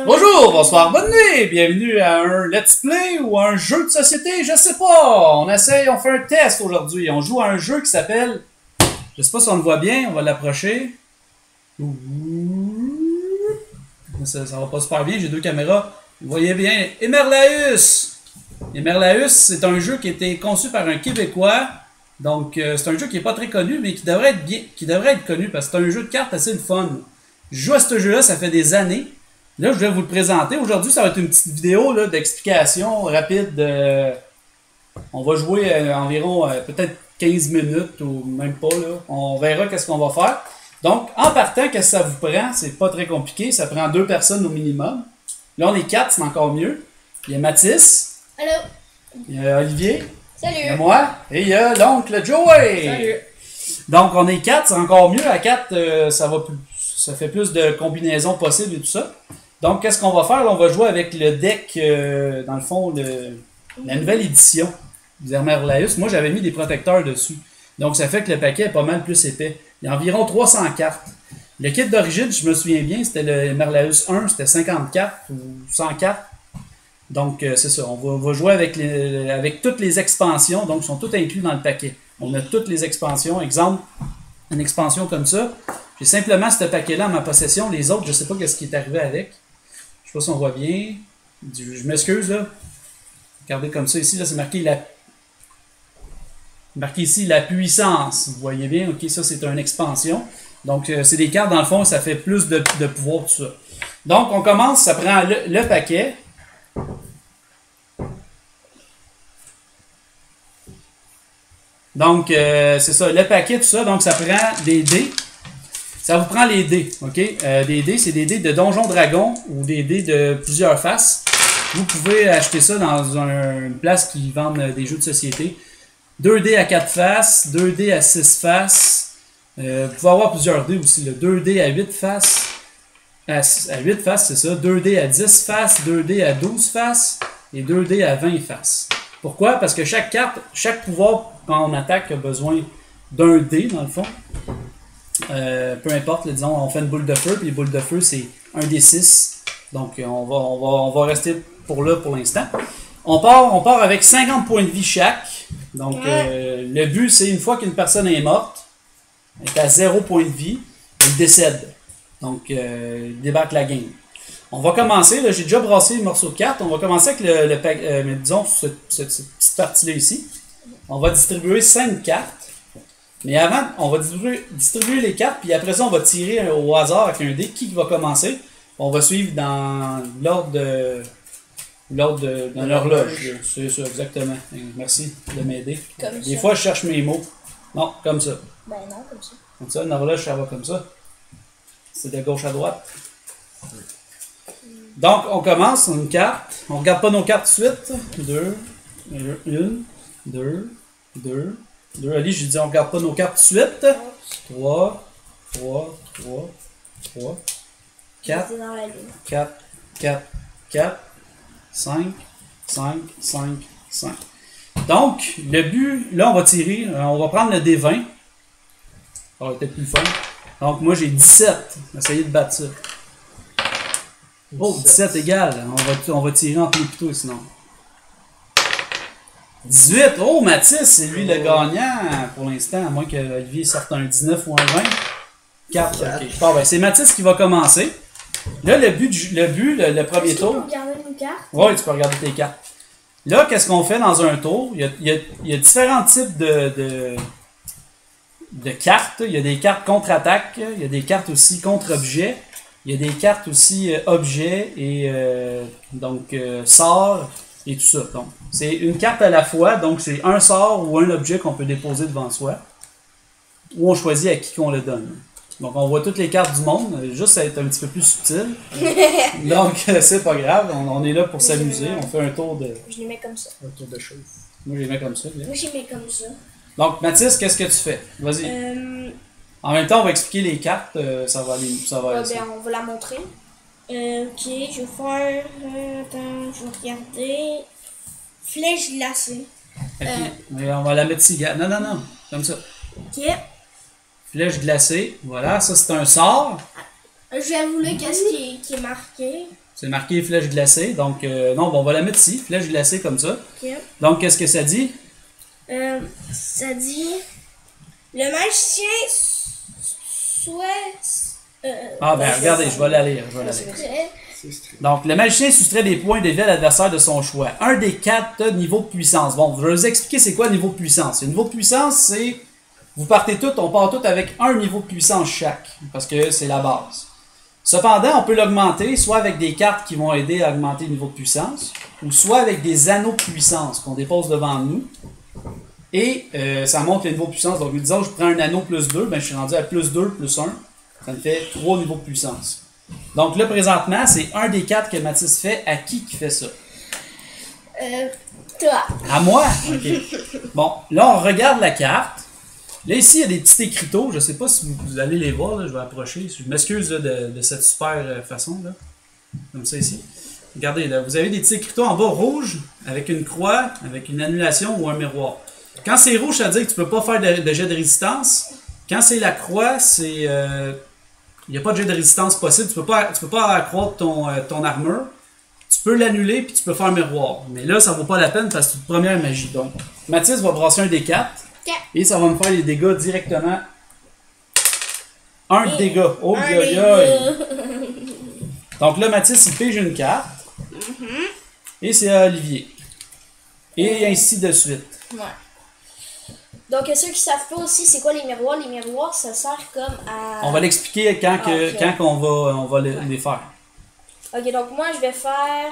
Bonjour, bonsoir, bonne nuit, bienvenue à un let's play ou un jeu de société, je sais pas. On fait un test aujourd'hui. On joue à un jeu qui s'appelle, je sais pas si on le voit bien, on va l'approcher. Ça va pas super bien, j'ai deux caméras. Vous voyez bien, Emerlaeus. Emerlaeus, c'est un jeu qui a été conçu par un Québécois. Donc, c'est un jeu qui est pas très connu, mais qui devrait être connu parce que c'est un jeu de cartes assez le fun. Je joue à ce jeu-là, ça fait des années. Là, je vais vous le présenter. Aujourd'hui, ça va être une petite vidéo d'explication rapide. On va jouer environ peut-être 15 minutes ou même pas. Là. On verra qu'est-ce qu'on va faire. Donc, en partant, qu'est-ce que ça vous prend? C'est pas très compliqué. Ça prend 2 personnes au minimum. Là, on est 4, c'est encore mieux. Il y a Mathis. Allô. Il y a Olivier. Salut. Il y a moi. Et il y a l'oncle Joey. Salut. Donc, on est 4, c'est encore mieux. À 4, ça fait plus de combinaisons possibles et tout ça. Donc, qu'est-ce qu'on va faire? Là, on va jouer avec le deck, dans le fond, la nouvelle édition d'Emerlaeus. Moi, j'avais mis des protecteurs dessus. Donc, ça fait que le paquet est pas mal plus épais. Il y a environ 300 cartes. Le kit d'origine, je me souviens bien, c'était le Emerlaeus 1, c'était 50 cartes ou 100 cartes. Donc, c'est ça. On va jouer avec toutes les expansions. Donc, ils sont toutes inclus dans le paquet. On a toutes les expansions. Exemple, une expansion comme ça. J'ai simplement ce paquet-là en ma possession. Les autres, je ne sais pas ce qui est arrivé avec. Je sais pas si on voit bien. Je m'excuse, là. Regardez comme ça ici, là, c'est marqué ici la puissance. Vous voyez bien, ok, ça c'est une expansion. Donc, c'est des cartes, dans le fond, ça fait plus de pouvoir, tout ça. Donc, on commence, ça prend le paquet. Donc, c'est ça, le paquet, tout ça. Donc, ça prend des dés. Ça vous prend les dés, ok? Des dés, c'est des dés de Donjon Dragon ou des dés de plusieurs faces. Vous pouvez acheter ça dans une place qui vend des jeux de société. 2 dés à 4 faces, 2 dés à 6 faces. Vous pouvez avoir plusieurs dés aussi. 2 dés à 8 faces. À 8 faces, c'est ça. 2 dés à 10 faces, 2 dés à 12 faces et 2 dés à 20 faces. Pourquoi? Parce que chaque carte, chaque pouvoir, quand on attaque, a besoin d'un dé, dans le fond. Peu importe, là, disons, on fait une boule de feu, puis les boules de feu, c'est 1 des 6. Donc, on va rester pour là pour l'instant. On part avec 50 points de vie chaque. Donc, le but, c'est une fois qu'une personne est morte, elle est à 0 points de vie, elle décède. Donc, il débarque la game. On va commencer, là, j'ai déjà brassé le morceau de carte. On va commencer avec disons, cette petite partie-là ici. On va distribuer 5 cartes. Mais avant, on va distribuer les cartes, puis après ça, on va tirer au hasard avec un dé qui va commencer. On va suivre dans l'ordre de l'horloge. C'est ça, exactement. Merci de m'aider. Des fois, je cherche mes mots. Non, comme ça. Ben non, comme ça. Comme ça, une horloge, ça va comme ça. C'est de gauche à droite. Donc, on commence une carte. On regarde pas nos cartes tout de suite. 2, 2. Ali, je dis on regarde pas nos cartes tout de suite. 3, 4, 5. Donc, le but, là, on va tirer, on va prendre le D20. Ça va être plus fun. Donc, moi, j'ai 17. Essayez de battre ça. Oh, 17 égal. On va tirer entre les couteaux sinon. 18. Oh, Mathis, c'est lui le gagnant pour l'instant, à moins que Olivier sorte un 19 ou un 20. 4. Ok. Bon, ben, c'est Mathis qui va commencer. Là, le premier tour. Tu peux regarder nos cartes? Oui, tu peux regarder tes cartes. Là, qu'est-ce qu'on fait dans un tour? Il y a différents types de cartes. Il y a des cartes contre-attaque. Il y a des cartes aussi contre-objet. Il y a des cartes aussi objet et sort et tout ça. Donc, c'est une carte à la fois. Donc, c'est un sort ou un objet qu'on peut déposer devant soi. Ou on choisit à qui qu'on le donne. Donc, on voit toutes les cartes du monde. Juste à être un petit peu plus subtil. Donc, c'est pas grave. On est là pour s'amuser. On fait un tour de... Je les mets comme ça. Un tour de choses. Moi, je les mets comme ça. Bien. Moi, je les mets comme ça. Donc, Mathis, qu'est-ce que tu fais? Vas-y. En même temps, on va expliquer les cartes. Ça va aller. Ben, on va la montrer. Ok, je vais faire... attends, je vais regarder. Flèche glacée. Ok. Mais on va la mettre ici. Non. Comme ça. Ok. Flèche glacée. Voilà, ça c'est un sort. Je vais vous lire qu'est-ce qui est marqué. C'est marqué flèche glacée. Donc, non, bon, on va la mettre ici. Flèche glacée comme ça. Ok. Donc, qu'est-ce que ça dit? Ça dit... Le magicien souhaite... Ah, ben, regardez, je vais la lire. Donc, le magicien soustrait des points de vie à l'adversaire de son choix. Un des 4 niveaux de puissance. Bon, je vais vous expliquer c'est quoi le niveau de puissance. Le niveau de puissance, c'est... Vous partez tous, on part tous avec un niveau de puissance chaque. Parce que c'est la base. Cependant, on peut l'augmenter soit avec des cartes qui vont aider à augmenter le niveau de puissance, ou soit avec des anneaux de puissance qu'on dépose devant nous. Et ça monte le niveau de puissance. Donc, disons que je prends un anneau plus 2, ben, je suis rendu à plus 2, plus 1. Ça me fait 3 niveaux de puissance. Donc là, présentement, c'est un des 4 que Mathis fait. À qui fait ça? Toi. À moi? OK. Bon, là, on regarde la carte. Là, ici, il y a des petits écriteaux. Je ne sais pas si vous allez les voir. Là, je vais approcher. Je m'excuse de cette super façon. Là. Comme ça, ici. Regardez, là, vous avez des petits écriteaux en bas rouges avec une croix, avec une annulation ou un miroir. Quand c'est rouge, ça veut dire que tu ne peux pas faire de jet de résistance. Quand c'est la croix, c'est... il n'y a pas de jet de résistance possible. Tu peux pas accroître ton armure. Tu peux l'annuler puis tu peux faire un miroir. Mais là, ça vaut pas la peine parce que c'est une première magie. Donc, Mathis va brasser un des 4. Et ça va me faire les dégâts directement. Un dégât. Oh, Donc là, Mathis, il pige une carte. Et c'est à Olivier. Et ainsi de suite. Ouais. Donc, ceux qui savent pas aussi, c'est quoi les miroirs? Les miroirs, ça sert comme à... On va l'expliquer quand on va les faire. Ok, donc moi, je vais faire...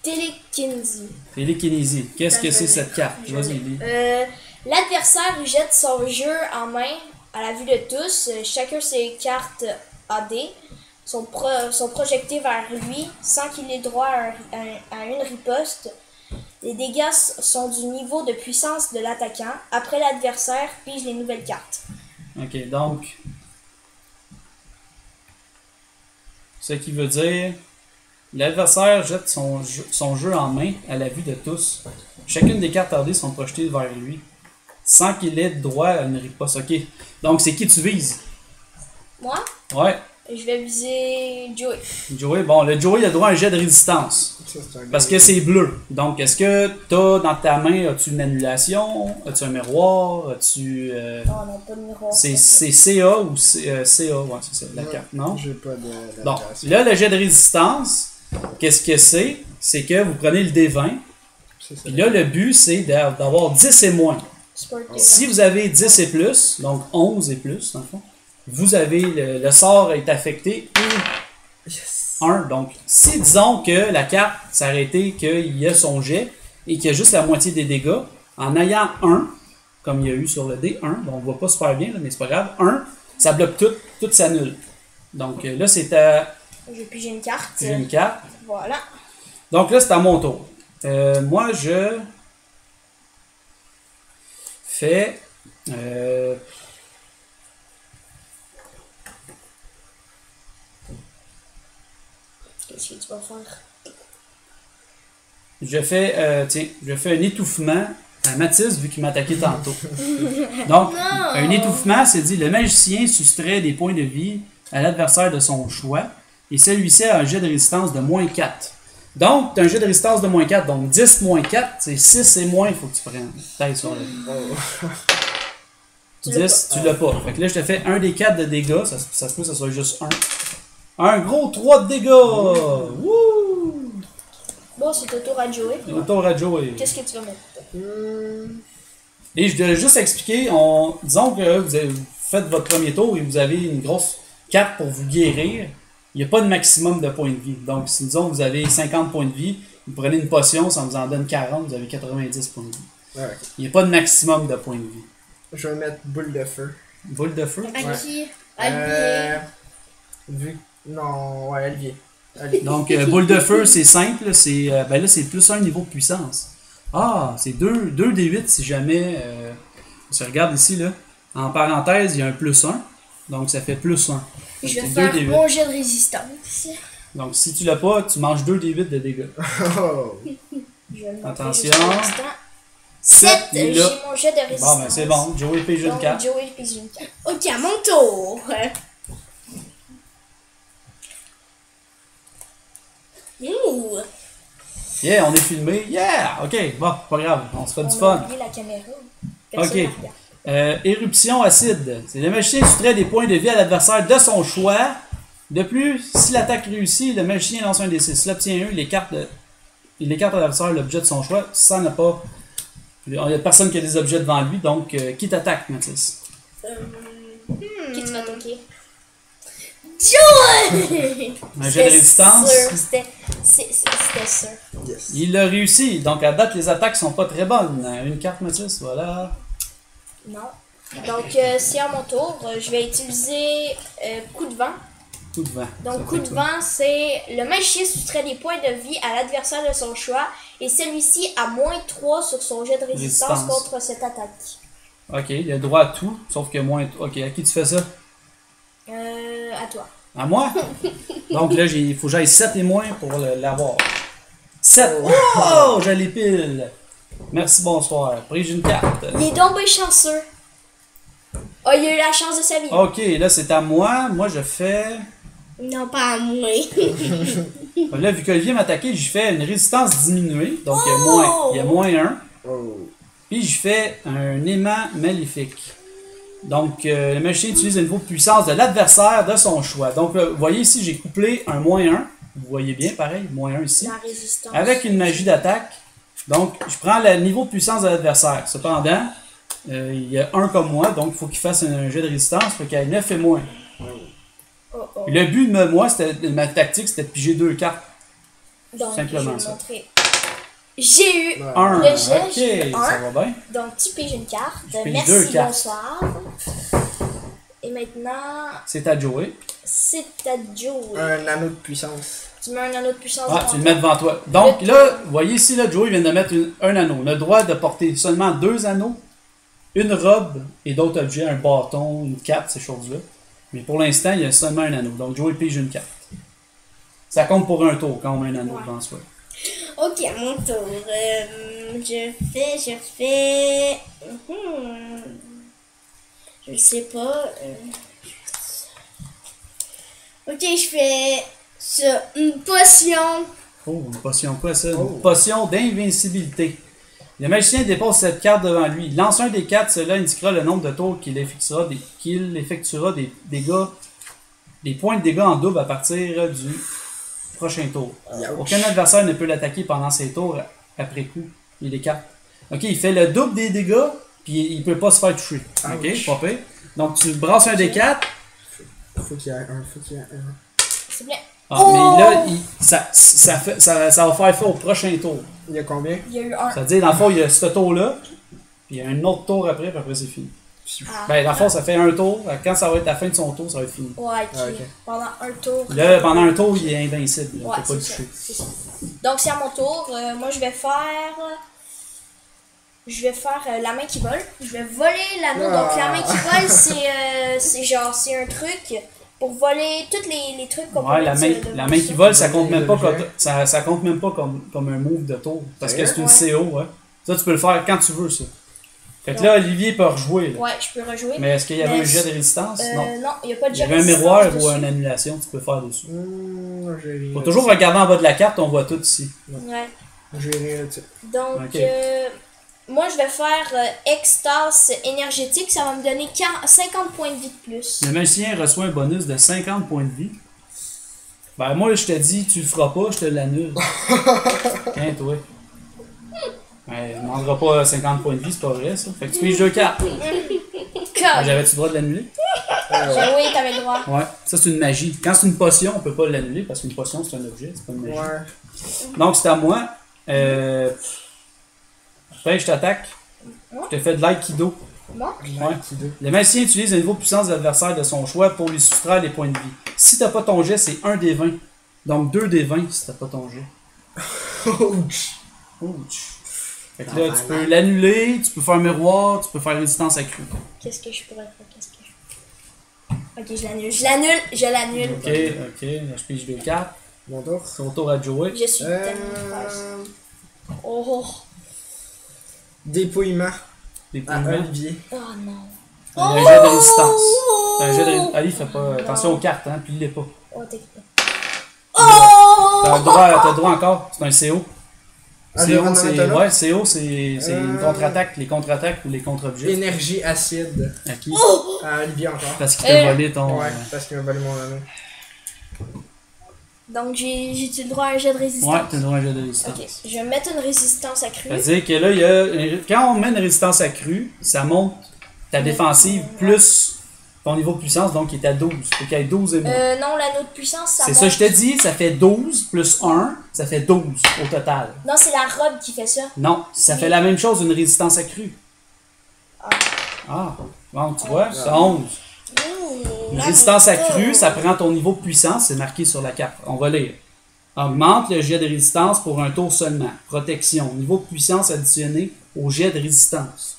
Télékinésie. Télékinésie. Qu'est-ce que c'est cette carte? Vas-y, lis. L'adversaire jette son jeu en main à la vue de tous. Chacun ses cartes AD sont projetées vers lui sans qu'il ait droit à une riposte. Les dégâts sont du niveau de puissance de l'attaquant. Après, l'adversaire pige les nouvelles cartes. Ok, donc... Ce qui veut dire... L'adversaire jette son jeu en main à la vue de tous. Chacune des cartes AD sont projetées vers lui, sans qu'il ait droit à une riposte. Ok. Donc, c'est qui tu vises? Moi, Ouais. je vais viser Joey. Joey, bon, le Joey a droit à un jet de résistance. Parce que c'est bleu. Donc, est-ce que t'as dans ta main, as-tu une annulation? As-tu un miroir? As-tu... Non, non, pas de miroir. c'est CA ou CA? Ouais, c'est ça, la carte, non? J'ai pas de... Bon, là, le jet de résistance, qu'est-ce que c'est? C'est que vous prenez le D20. Puis là, le but, c'est d'avoir 10 et moins. Si vous avez 10 et plus, donc 11 et plus, dans le fond, vous avez le sort est affecté ou 1. Donc, si disons que la carte s'arrêtait qu'il y a son jet et qu'il y a juste la moitié des dégâts, en ayant 1, comme il y a eu sur le D, 1, bon, on ne voit pas super bien, là, mais c'est pas grave, 1, ça bloque tout s'annule. Donc là, c'est à... J'ai pigé une carte. J'ai une carte. Voilà. Donc là, c'est à mon tour. Moi, je fais... Qu'est-ce que tu vas faire? je fais un étouffement à Mathis vu qu'il m'a attaqué tantôt. Donc, un étouffement, c'est dit le magicien soustrait des points de vie à l'adversaire de son choix et celui-ci a un jet de résistance de moins 4. Donc, tu as un jet de résistance de moins 4. Donc, 10 moins 4, c'est 6 et moins, il faut que tu prennes. Taille sur le... 10, tu l'as pas. Fait que là, je te fais un des 4 de dégâts. Ça se peut que ça soit juste 1. Un gros 3 de dégâts! Wouh! Bon, c'est au tour à Joey. Le tour à Joey. Qu'est-ce que tu vas mettre? Et je dois juste expliquer, disons que vous faites votre premier tour et vous avez une grosse carte pour vous guérir. Il n'y a pas de maximum de points de vie. Donc, si disons que vous avez 50 points de vie, vous prenez une potion, ça vous en donne 40, vous avez 90 points de vie. Ouais. Il n'y a pas de maximum de points de vie. Je vais mettre boule de feu. Boule de feu? À qui? Non, ouais, Olivier. Donc, boule de feu, c'est simple. C'est, ben là, c'est plus un niveau de puissance. Ah, c'est 2 D8 si jamais... je regarde ici, là. En parenthèse, il y a un plus 1. Donc, ça fait plus 1. Je vais faire mon jet de résistance. Donc, si tu l'as pas, tu manges 2 D8 de dégâts. Oh. Je vais le montrer Attention. juste un instant. 7, il est J'ai là. mon jet de résistance. Bon, ben c'est bon. Joey pige une Donc, carte. Joey pige une carte. Ok, à mon tour. Ouh. Yeah, on est filmé. Yeah! Ok, bon, pas grave. On se fait du On a fun. oublié la caméra. Ok. Personne la regarde. Éruption acide. C'est le magicien soustrait des points de vie à l'adversaire de son choix. De plus, si l'attaque réussit, le magicien lance un des 6. S'il obtient un, il écarte à l'adversaire l'objet de son choix. Ça n'a pas. Il n'y a personne qui a des objets devant lui, donc qui t'attaque, Mathis? Qui tu vas attaquer? Joey! Un jet de résistance. C'était sûr. Yes. Il a réussi. Donc à date, les attaques sont pas très bonnes. Une carte, Mathis, voilà. Non. Donc, c'est à mon tour. Je vais utiliser coup de vent. Coup de vent. Donc, Ça coup fait de quoi? vent, c'est le magicien soustrait des points de vie à l'adversaire de son choix et celui-ci a moins 3 sur son jet de résistance Résistance. contre cette attaque. Ok, il a droit à tout, sauf que moins. Ok, à qui tu fais ça? À toi. À moi? Donc là, il faut que j'aille 7 et moins pour l'avoir. 7! Oh! J'ai les piles! Merci, bonsoir. Prise une carte. Il est donc bien chanceux. Oh, il a eu la chance de sa vie. Ok, là, c'est à moi. Moi, je fais. Non, pas à moi. Là, vu qu'Olivier m'a attaqué, je fais une résistance diminuée. Donc, il y a moins 1. Oh. Puis, je fais un aimant maléfique. Donc, le magicien utilise le niveau de puissance de l'adversaire de son choix. Donc, vous voyez ici, j'ai couplé un moins 1. Vous voyez bien, pareil, moins 1 ici. La résistance. Avec une magie d'attaque. Donc, je prends le niveau de puissance de l'adversaire. Cependant, il y a 1 comme moi, donc il faut qu'il fasse un jet de résistance. Faut qu'il y ait 9 et moins. Oh, oh. Et le but de moi, de ma tactique, c'était de piger 2 cartes. Donc, simplement je vais ça. montrer. J'ai eu. Ouais. 1. Le jet, j'ai eu Ok, ça un. va bien. Donc, tu piges une carte. Je pige Merci, 2 cartes. bonsoir. Et maintenant, C'est à Joey. c'est à Joe. Un anneau de puissance. Tu mets un anneau de puissance Ah, devant tu le toi. mets devant toi. Donc là, vous voyez ici, là, Joey vient de mettre un anneau. On a le droit de porter seulement 2 anneaux, une robe et d'autres objets, un bâton, une carte, ces choses-là. Mais pour l'instant, il y a seulement un anneau. Donc Joey pige une carte. Ça compte pour un tour quand on met un anneau Ouais. devant soi. Ok, à mon tour. Je fais. Je sais pas. Ok, je fais ça. Une potion. Oh, une potion quoi ça? Oh. Une potion d'invincibilité. Le magicien dépose cette carte devant lui. Il lance un des 4, cela indiquera le nombre de tours qu'il effectuera des dégâts, des points de dégâts en double à partir du prochain tour. Ouch. Aucun adversaire ne peut l'attaquer pendant ses tours après coup. Il écarte. Ok, il fait le double des dégâts, puis il peut pas se faire toucher. Ok, Ouch. pas pire. Donc tu brasses un des 4. Faut qu'il y ait un, faut qu'il y ait un. S'il te plaît. Ah, mais là, ça va faire au prochain tour. Il y a combien? Il y a eu un. C'est-à-dire, dans le fond, il y a ce tour-là, puis il y a un autre tour après, puis après c'est fini. Ah. Ben, dans le fond, ça fait un tour. Quand ça va être la fin de son tour, ça va être fini. Ouais, ok. Ah, ok. Pendant un tour. Là, pendant un tour, il est invincible. On Ouais, peut pas le c'est ça, toucher. c'est ça. Donc, c'est à mon tour. Moi, je vais faire. La main qui vole. Je vais voler l'anneau. Ah. Donc, la main qui vole, c'est un truc pour voler tous les trucs qu'on Ouais, peut la mettre main devant qui ça. vole, ça compte même pas L'objet. comme, ça compte même pas comme un move de tour. Parce que c'est une Sérieux? CO, ouais. Ça, tu peux le faire quand tu veux, ça. Fait que là, Olivier peut rejouer. Là. Ouais, je peux rejouer. Mais est-ce qu'il y avait Mais un jet de résistance? Non. Non, il n'y a pas de Il y jet avait un de miroir résistance ou dessus. une annulation, tu peux faire dessus. J'ai rien. Faut toujours regarder en bas de la carte, on voit tout ici. Ouais. J'ai rien là-dessus. Donc, Ok. moi, je vais faire extase énergétique. Ça va me donner 50 points de vie de plus. Le magicien reçoit un bonus de 50 points de vie. Ben, moi, je te dis, tu le feras pas, je te l'annule. Tiens, toi. Ben, on ne demandera pas 50 points de vie, c'est pas vrai, ça. Fait que tu piges 2 cartes. Quand J'avais-tu le droit de l'annuler? oui, t'avais le droit. Ouais, ça c'est une magie. Quand c'est une potion, on peut pas l'annuler parce qu'une potion c'est un objet, c'est pas une magie. Ouais. Donc c'est à moi. Je t'attaque. Je te fais de l'aïkido. Moi? Ouais. Le magicien utilise le niveau de puissance de l'adversaire de son choix pour lui soustraire des points de vie. Si t'as pas ton jet, c'est 1 des 20. Donc 2 des 20 si t'as pas ton jet. Ouch. Ouch. Fait que là, tu peux l'annuler, tu peux faire un miroir, tu peux faire résistance accrue. Qu'est-ce que je pourrais faire? Ok, je l'annule. Ok, là je pige 2 cartes. Mon tour. C'est au tour à Joey. Je suis tellement fâche. Oh. Dépouillement Des à points. Olivier. Oh non. Un jet de résistance. Un jet de résistance. Ali, fais pas attention aux cartes, hein, puis il l'est pas. Oh, t'inquiète pas. T'as le droit encore, c'est un CO. CO, c'est une contre-attaque, les contre-attaques ou les contre-objets. Énergie acide. À qui? À Olivier encore. Parce qu'il t'a volé ton. Ouais, parce qu'il m'a volé mon anneau. Donc, j'ai-tu le droit à un jet de résistance? Ouais, t'as le droit à un jet de résistance. Ok, je vais mettre une résistance accrue. C'est-à-dire que là, il y a, quand on met une résistance accrue, ça monte ta défensive plus ton niveau de puissance, donc il est à 12. Faut qu'il y ait 12 et moins. Non, l'anneau de puissance, ça C'est monte. ça, je te dis, ça fait 12 plus 1, ça fait 12 au total. Non, c'est la robe qui fait ça. Non, ça fait la même chose, une résistance accrue. Ah. Ah, bon, tu vois, c'est 11. Une résistance accrue, ça prend ton niveau de puissance, c'est marqué sur la carte. On va lire. Augmente le jet de résistance pour un tour seulement. Protection. Niveau de puissance additionné au jet de résistance.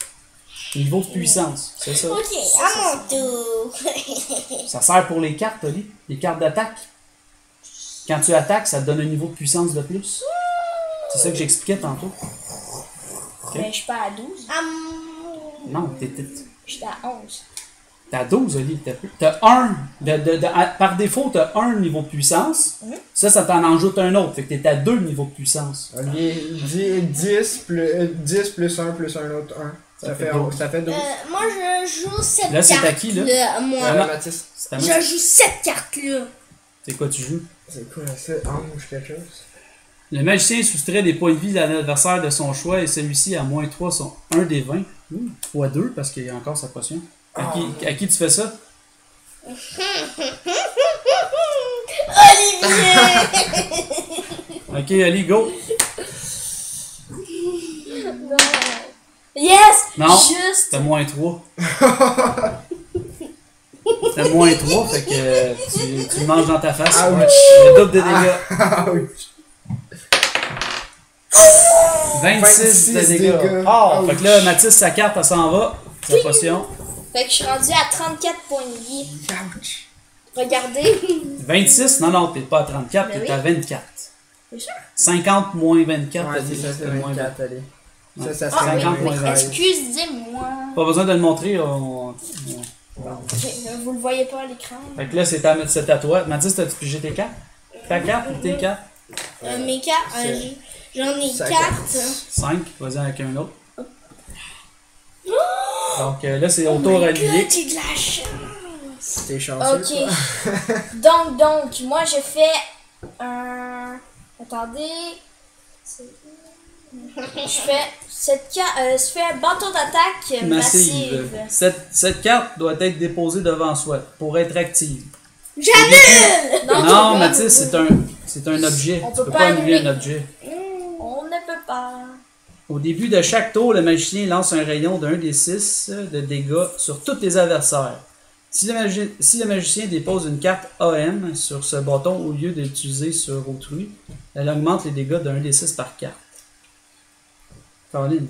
Niveau de puissance, c'est ça. Ok, à mon tour. Ça sert pour les cartes, Oli. Les cartes d'attaque. Quand tu attaques, ça te donne un niveau de puissance de plus. C'est ça que j'expliquais tantôt. Mais je suis pas à 12. Non, J'étais à 11. t'as 12, Oli. T'as 1. Par défaut, t'as 1 niveau de puissance. Ça t'en en ajoute un autre. Fait que t'es à 2 niveaux de puissance. Olivier, 10 plus 1 plus un autre 1. Ça fait 11. Ça fait 12. Moi, je joue cette Là, c'est à carte. qui, là? Moi, Mathis. C'est ta main. je joue cette carte-là. C'est quoi tu joues? C'est quoi ça? Ange quelque chose? Le magicien soustrait des points de vie à l'adversaire de son choix et celui-ci à moins 3 sont 1 des 20. Fois 2 parce qu'il y a encore sa potion. À qui tu fais ça? Ok, Ali, go! Non. Yes! Non. Juste! T'as moins 3. T'as moins 3, fait que tu le manges dans ta face. Ouch. Ouais. Le double de dégâts. Ouch. 26 de 26 dégâts. dégâts. Oh, Ouch. fait que là, Mathis, sa carte, elle s'en va. Sa potion. Fait que je suis rendue à 34 points de vie. Ouch. Regardez. 26? Non, non, t'es pas à 34, Ben t'es oui. à 24. C'est sûr? 50 moins 24, Ouais, t'as dit, c'est ça, c'est t'as moins 24, allez. Ouais. Ça Ah serait 50 moins 20. excusez-moi. Pas besoin de le montrer. Vous le voyez pas à l'écran? Fait que là, c'est à toi. Mathis, t'as-tu pigé tes cartes? Ta carte ou tes cartes? Mes cartes, j'en ai Ça 4. 5. Vas-y avec un autre. Donc là, c'est au tour allié. J'ai de la chance. T'es chanceux. Ok. toi. Donc, moi, je fais un... Attendez. Je fais je fais un bâton d'attaque massive. Cette carte doit être déposée devant soi pour être active. J'annule! Non, Mathis, c'est un objet. On Tu peut peux pas pas annuler annuler. un objet. On ne peut pas. Au début de chaque tour, le magicien lance un rayon d'un des 6 de dégâts sur tous les adversaires. Si le magicien dépose une carte AM sur ce bâton au lieu de l'utiliser sur autrui, elle augmente les dégâts d'un des 6 par carte. Caroline,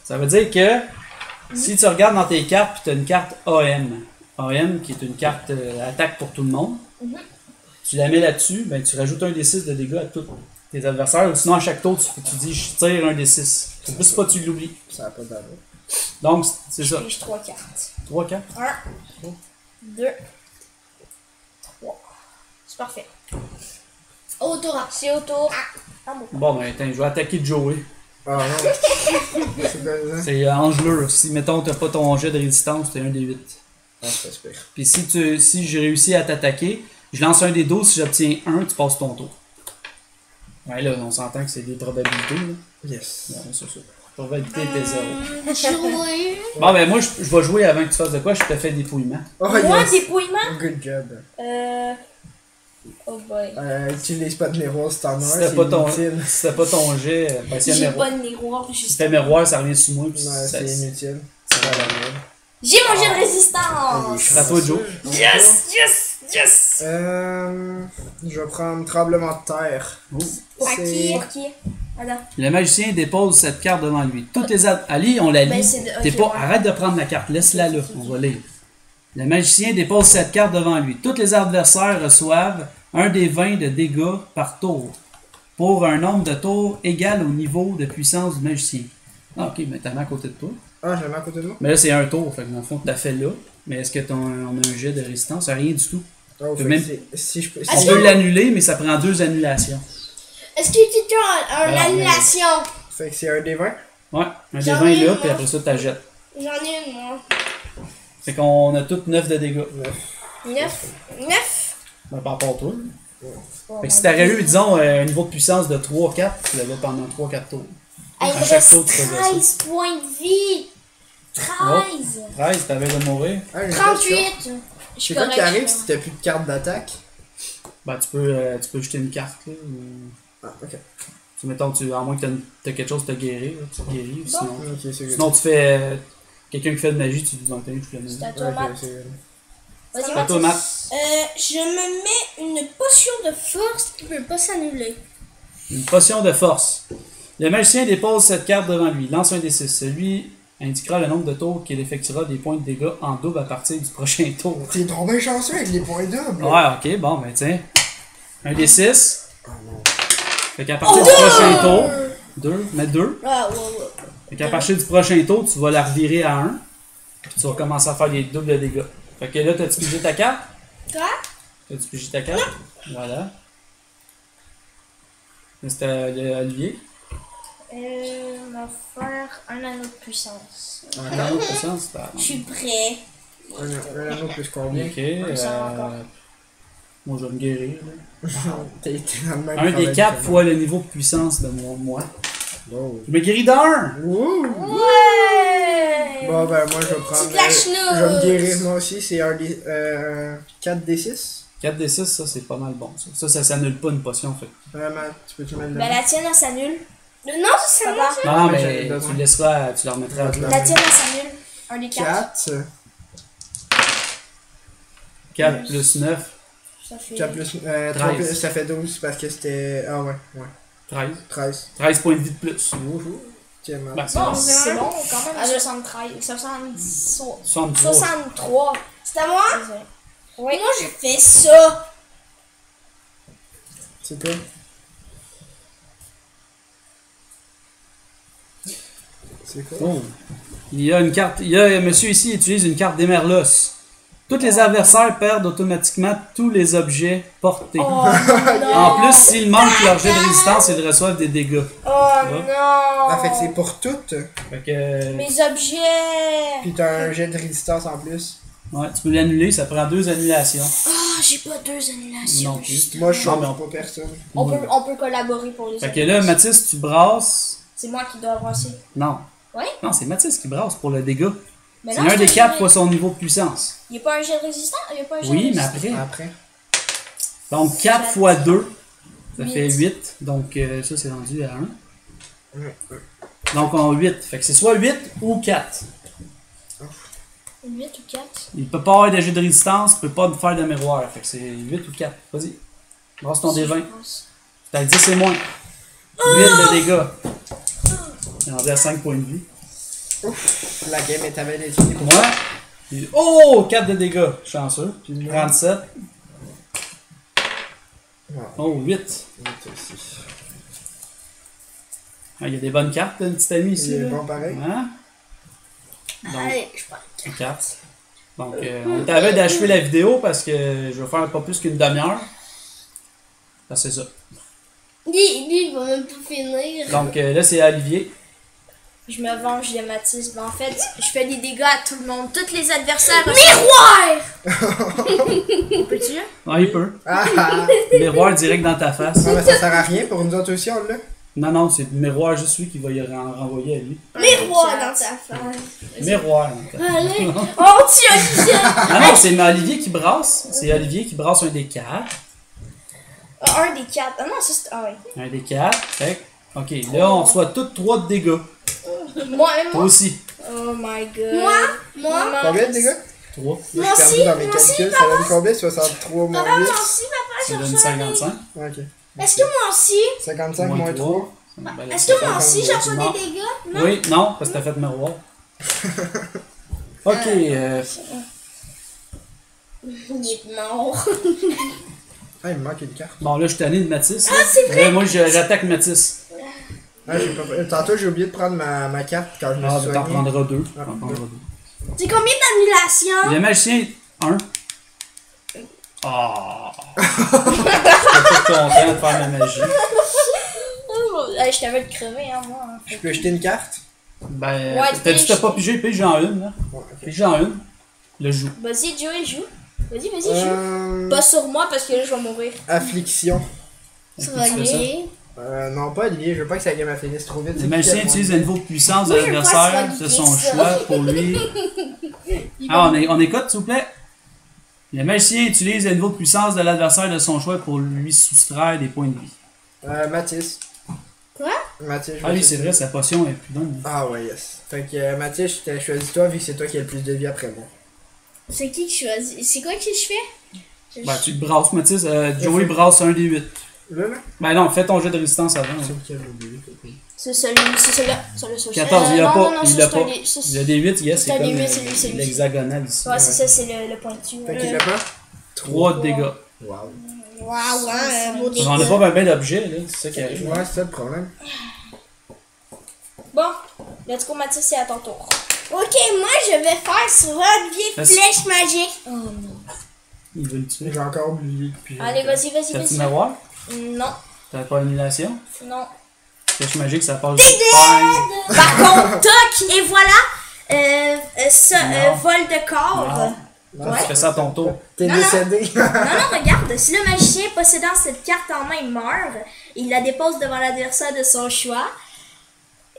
ça veut dire que si tu regardes dans tes cartes, tu as une carte AM. AM, qui est une carte attaque pour tout le monde. Tu la mets là-dessus, ben, tu rajoutes un des 6 de dégâts à tous tes adversaires. Ou sinon, à chaque tour, tu dis je tire un des 6. C'est plus pas tu l'oublies. Ça n'a pas d'allure. Donc, c'est ça. J'ai 3 cartes. 3 cartes. 1, 2, 3. C'est parfait. Autour. C'est au tour. Ah, bon. Bon, ben, attends, je vais attaquer Joey. Ah non. C'est bien ça. C'est engelure. Si, mettons, t'as pas ton jet de résistance, t'es un des 8. Ah, c'est pas super. Puis si j'ai réussi à t'attaquer, je lance un des 12, si j'obtiens 1, tu passes ton tour. Ouais, là, on s'entend que c'est des probabilités, là. Yes. Ouais, c'est ça. Probabilité était 0. Jouer. Bon, ben, moi, je vais jouer avant que tu fasses de quoi, je te fais dépouillement. Oh Moi, yes. dépouillement. Good job. Oh boy. Utilise pas de miroir si t'en as un, Si c'est inutile. c'était pas ton jet, ben, s'il y a J'ai miroir. pas de miroir. Si Juste... t'as miroir, ça revient sous moi. Puis Ouais, ça- c'est inutile. ça va à la merde. J'ai mon jet de résistance. C'est à toi, Joe. Yes, yes, yes. Je vais prendre tremblement de terre. Oh. À qui? Pour qui? Attends. Le magicien dépose cette carte devant lui. Toutes les Ali, on la lit. Ben, c'est de- T'es ok, pas... ouais. Arrête de prendre la carte, laisse-la là. On va lire. Le magicien dépose cette carte devant lui. Tous les adversaires reçoivent un des 20 de dégâts par tour, pour un nombre de tours égal au niveau de puissance du magicien. Ah, ok, mais t'as mis à côté de toi. Ah, je le mets à côté de moi? Mais là, c'est un tour, fait que dans le fond, tu l'as fait là. Mais est-ce que on a un jet de résistance? Rien du tout. Oh, peut fait même- que si je peux. On peut l'annuler, mais ça prend 2 annulations. Est-ce que quelqu'un a une Alors, annulation? Fait que c'est un des 20. Ouais, un des J'en 20 ai là, une, puis moi. après ça, tu jettes. J'en ai une, moi. Fait qu'on a toutes 9 de dégâts. 9. 9. Ben, par rapport à toi. Oh, Fait que si t'aurais eu, disons, un niveau de puissance de 3-4, tu l'avais pendant 3-4 tours. Il À me chaque tour, tu reste faisais ça. 13 points de vie. 13. 13, t'avais de mourir. Ah, j'ai 38. fait ça. Je suis C'est quoi qui correct. arrive si t'as plus de carte d'attaque? Ben, tu peux jeter une carte, là. Ou... Ah, ok. Tu, mettons, à moins que t'as quelque chose de te guérir, là, tu te guéris. Ou sinon, Ok, c'est good. sinon, tu fais. Quelqu'un qui fait de magie, tu lui dis, donc, je fais de magie. C'est à toi, Ok, Matt. c'est good. Vas-y, À toi, Matt. Je me mets une potion de force qui peut pas s'annuler. Une potion de force. Le magicien dépose cette carte devant lui. Lance un des 6. Celui indiquera le nombre de tours qu'il effectuera des points de dégâts en double à partir du prochain tour. T'es trop bien chanceux avec les points doubles. Ouais, ok, bon, ben tiens. Un des 6. Oh non. Fait qu'à partir du prochain tour, 2, mets 2. Ah, ouais. Fait qu'à partir du prochain tour, tu vas la revirer à 1. Puis tu vas commencer à faire les doubles de dégâts. Fait que là, t'as-tu pigé ta carte? Quoi? T'as-tu pigé ta carte? Voilà. Là, c'était Olivier. On va faire un anneau de puissance. Un anneau de puissance, c'était Je suis prêt. Un anneau plus combien? Ok. encore. Moi, je vais me guérir. Là. T'es dans le même Un des travail 4 que fois le niveau de puissance de moi. Wow. Je me guéris d'un! Ouh. Ouais! Bon, ben, moi, je vais prendre. Petite la Je chenoute. vais me guérir, moi aussi. C'est un des. 4d6. 4 des 6, ça, c'est pas mal bon. Ça s'annule pas une potion. Fait. Vraiment, tu peux-tu mettre Ben, là? la tienne, elle s'annule. Non, c'est Papa. moi. Non, mais mais j'avais tu besoin. le laisseras, tu la remettras à toi. La tienne, elle s'annule. Un des 4. 4. 4 plus 9, Ça fait. 4 plus. 3 plus, ça fait 12 parce que c'était. Ah, ouais, ouais. 13. 13. 13 points de vie de plus. Wouhou. Tiens, man. Ben, c'est Bon, bon. c'est bon, quand même. Ah, 73. 70. 63. 63. C'est à moi? Oui. Moi, je fais ça. C'est toi? C'est quoi? Oh. Il y a une carte. Il y a un monsieur ici qui utilise une carte d'Emerlos. Tous les adversaires perdent automatiquement tous les objets portés. Oh En plus, s'ils manquent leur jet de résistance, ils reçoivent des dégâts. Oh Ouais. non! Ah, fait que c'est pour toutes. Fait que, Mes objets! Puis t'as un jet de résistance en plus. ouais, tu peux l'annuler, ça prend 2 annulations. Ah, j'ai pas 2 annulations. Non plus. Moi, je Non, mais change pas personne. On peut collaborer pour les Fait que objets. là, Mathis, tu brasses. C'est moi qui dois brasser. Non. Ouais? Non, c'est Mathis qui brasse pour le dégât. Mais C'est non, un des c'est 4 fois son niveau de puissance. Il n'y a pas un jet de résistance? Il y a pas un jet Oui, de mais résistance? après. Après. Donc 4 fois 2, ça fait 8. 8. Donc ça, c'est rendu à 1. Ouais. Donc on a 8. Fait que c'est soit 8 ou 4. 8 ou 4? Il peut pas avoir de jeu de résistance, il peut pas faire de miroir. Fait que c'est 8 ou 4. Vas-y. Brasse ton D20. T'as 10 et moins. 8 de dégâts. Il est rendu à 5 points de vie. Ouf, la game est à belle définie pour Moi. Puis- Oh! 4 de dégâts. Chanceux. Puis 37. Oh, 8. Ah, il y a des bonnes cartes, une petite amie ici. Il est là. bon pareil. Hein? Donc, Allez, je prends. une carte. Donc, on t'avait d'achever la vidéo parce que je vais faire pas plus qu'une demi-heure. Ah, c'est ça. Lui, il va même pas finir. Donc, là, c'est à Olivier. Je me venge de Mathis. Mais en fait, je fais des dégâts à tout le monde. Tous les adversaires. Miroir! Peux-tu? Ah, il peut. Ah ah! Miroir direct dans ta face. Non, mais ça sert à rien pour nous autres aussi, on l'a. Non, non, c'est le miroir juste lui qui va y renvoyer à lui. Miroir dans ta face. Miroir. Allez. Oh, tiens, tiens. Ah non, c'est Olivier qui brasse. C'est Olivier qui brasse un des 4. Un des 4. Ah non, ça c'est. Ah oui. Un des 4. Fait que, ok, là, on reçoit tous 3 de dégâts. Moi, même Toi moi. aussi. Oh my god. Moi, Combien de dégâts? 3. Moi, je Moi suis perdu aussi, dans mes moi aussi, calculs. Ça donne combien? 63 moins papa, 8? moi aussi, papa, Ça donne je reçois des- 55. Ok. Est-ce que moi aussi? 55 moins 3. Ben, là, Est-ce que moi ça aussi, fait je reçois non. des dégâts? Non? Oui, non, parce que t'as fait miroir. Ok, Il est mort. Ah, il me manque une carte. bon là, je suis tanné de Mathis. Ah, c'est vrai. Moi, j'attaque Mathis. Ah, j'ai pas... Tantôt, j'ai oublié de prendre ma carte quand je me suis Ah, t'en soigné. prendras 2. Ah, T'en prendras 2. C'est combien d'annulations? Le magicien, 1. Ah! J'étais tout content de faire ma magie. Je t'avais de crever, hein, moi. Je peux jeter une carte? Ben, Ouais, t'as dit que t'as pas pige. pigé, pige en une, là. Ouais, ok. Pige en une. Le joue. Vas-y, Joey, joue. Vas-y, joue. Euh... Pas sur moi parce que là, je vais mourir. Affliction. Est-ce que tu fais ça? Soigner. Non, pas lié, je veux pas que sa game finisse trop vite. Le magicien utilise un niveau de puissance de Moi, je veux pas l'adversaire se de son relier, ça. choix pour lui. Ah, on écoute, s'il vous plaît. Le magicien utilise un niveau de puissance de l'adversaire de son choix pour lui soustraire des points de vie. Mathis. Quoi? Mathis, je Ah vais oui, te- c'est vrai, sa potion est plus bonne. Ah ouais, yes. Fait que Mathis, je t'ai choisi toi vu que c'est toi qui as le plus de vie après moi. C'est qui choisit? C'est quoi que je fais? Ben, tu te brasses, Mathis. Joey brasse un des 8. Là? Ben non, fais ton jet de résistance avant. C'est hein. lequel j'ai oublié? C'est celui-là. Celui-là. 14, il a non, pas. non, non, Il ça, l'a c'est un pas. des- ça, Il a des 8, yes, C'est c'est un comme des huit, c'est lui, c'est lui. l'hexagonal ici. Ouais, c'est ça, c'est le pointu. Fait qu'il a pas? 3 de dégâts. Wow. Waouh, beau On en a dégât. pas bien d'objets, là. C'est ça qui arrive. Ouais, c'est ça le problème. Bon, let's go, Mathis, c'est à ton tour. Ok, moi je vais faire sur une vieille Vas-y. flèche magique. Oh non. Il veut le tuer. J'ai encore oublié depuis. Allez, vas-y, T'as-tu vas-y. miroir? Non, T'as pas annulation? non. Flèche magique, ça passe juste. Bang! Par contre, toc, et voilà. Non. Vol de corps. Non. Non, Tu fais ça à ton tour. T'es Non, décédé. Non, non, regarde, si le magicien possédant cette carte en main meurt, il la dépose devant l'adversaire de son choix.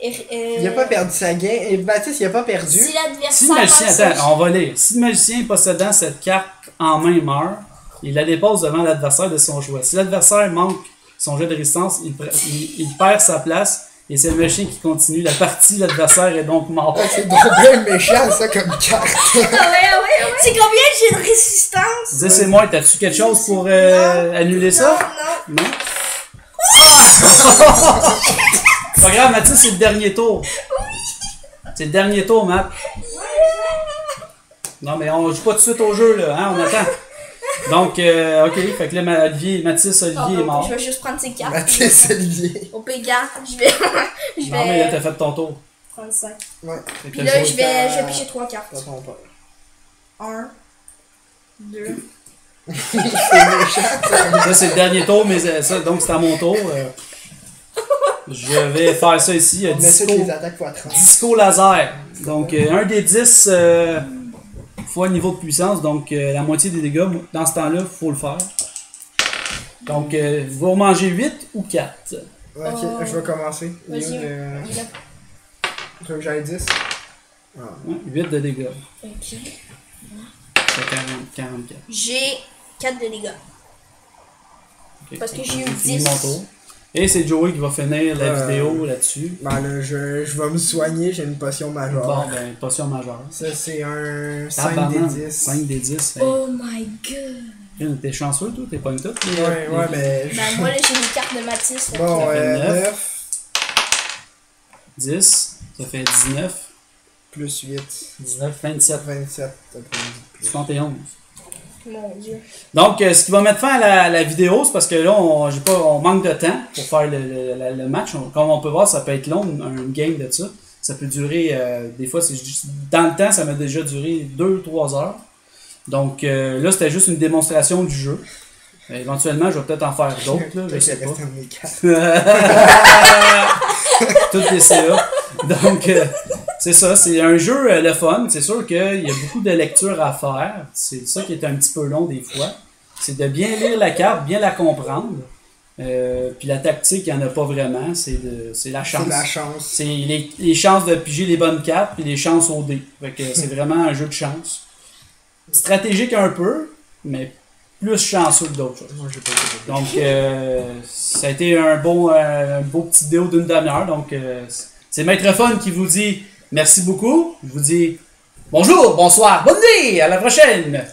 Il a pas perdu sa game. Et Baptiste, il a pas perdu. Si Si l'adversaire. le magicien, passe son attends, on va lire. Si le magicien possédant cette carte en main meurt, il la dépose devant l'adversaire de son choix. Si l'adversaire manque son jet de résistance, il perd sa place et c'est le magicien qui continue la partie. L'adversaire est donc mort. Ah, c'est donc bien méchant ça comme carte. C'est combien j'ai de résistance? Dis, c'est moi, t'as-tu quelque chose pour annuler ça? Non. Non? C'est pas grave, Mathis, c'est le dernier tour. C'est le dernier tour, Matt. Non, mais on joue pas tout de suite au jeu, là, hein, on attend. Donc, ok, fait que là, Mathis, Olivier est mort. Je vais juste prendre ses cartes. Mathis Olivier. Au pégard, je vais. je Non, mais là, vais t'as fait ton tour. prendre 5. Ouais. Fait que Puis t'as là, joué. je vais picher 3 cartes. Pas ton père. 1, 2. C'est méchant. Là, c'est le dernier tour, mais ça, donc c'est à mon tour. Je vais faire ça ici. On met toutes Disco, les attaques x 30. disco laser. Donc, un des 10 fois le niveau de puissance, donc la moitié des dégâts. Dans ce temps-là, il faut le faire. Donc, vous mangez 8 ou 4. Ok, je vais commencer. Vas-y. Tu veux que j'aille 10? Ah. 8 de dégâts. Ok. C'est 44. J'ai 4 de dégâts. Ok. Parce que j'ai eu fini 10. mon tour. Et c'est Joey qui va finir la vidéo là-dessus. Ben là, je vais me soigner, j'ai une potion majeure. Bon, ben, potion majeure. Ça, c'est un 5 Tabarnak, des 10. 5 des 10. Oh my god. T'es chanceux, toi? T'es pas une toute? Ouais, mais. Ben, moi, là, j'ai une carte de Mathis. fait que- Bon, Ça fait 9 10, ça fait 19, plus 8, 19, 27, 27. T'as pas dit plus. 71. Mon dieu. Donc, ce qui va mettre fin à la vidéo, c'est parce que là, on manque de temps pour faire le match. Comme on peut voir, ça peut être long, un game de ça. Ça peut durer, des fois, c'est juste, dans le temps, ça m'a déjà duré 2-3 heures. Donc, là, c'était juste une démonstration du jeu. Éventuellement, je vais peut-être en faire d'autres, là, je sais pas. Resté un de mes cartes. Toutes les CA. Donc, c'est ça, c'est un jeu le fun. C'est sûr qu'il y a beaucoup de lecture à faire. C'est ça qui est un petit peu long des fois. C'est de bien lire la carte, bien la comprendre. Puis la tactique, il n'y en a pas vraiment. C'est la chance. C'est la chance. C'est les chances de piger les bonnes cartes puis les chances au dé. Fait que c'est vraiment un jeu de chance. Stratégique un peu, mais plus chanceux que d'autres choses. Moi, j'ai pas été Donc, ça a été un beau petit vidéo d'une demi-heure. Donc, c'est Maître Fun qui vous dit merci beaucoup. Je vous dis bonjour, bonsoir, bonne nuit, à la prochaine.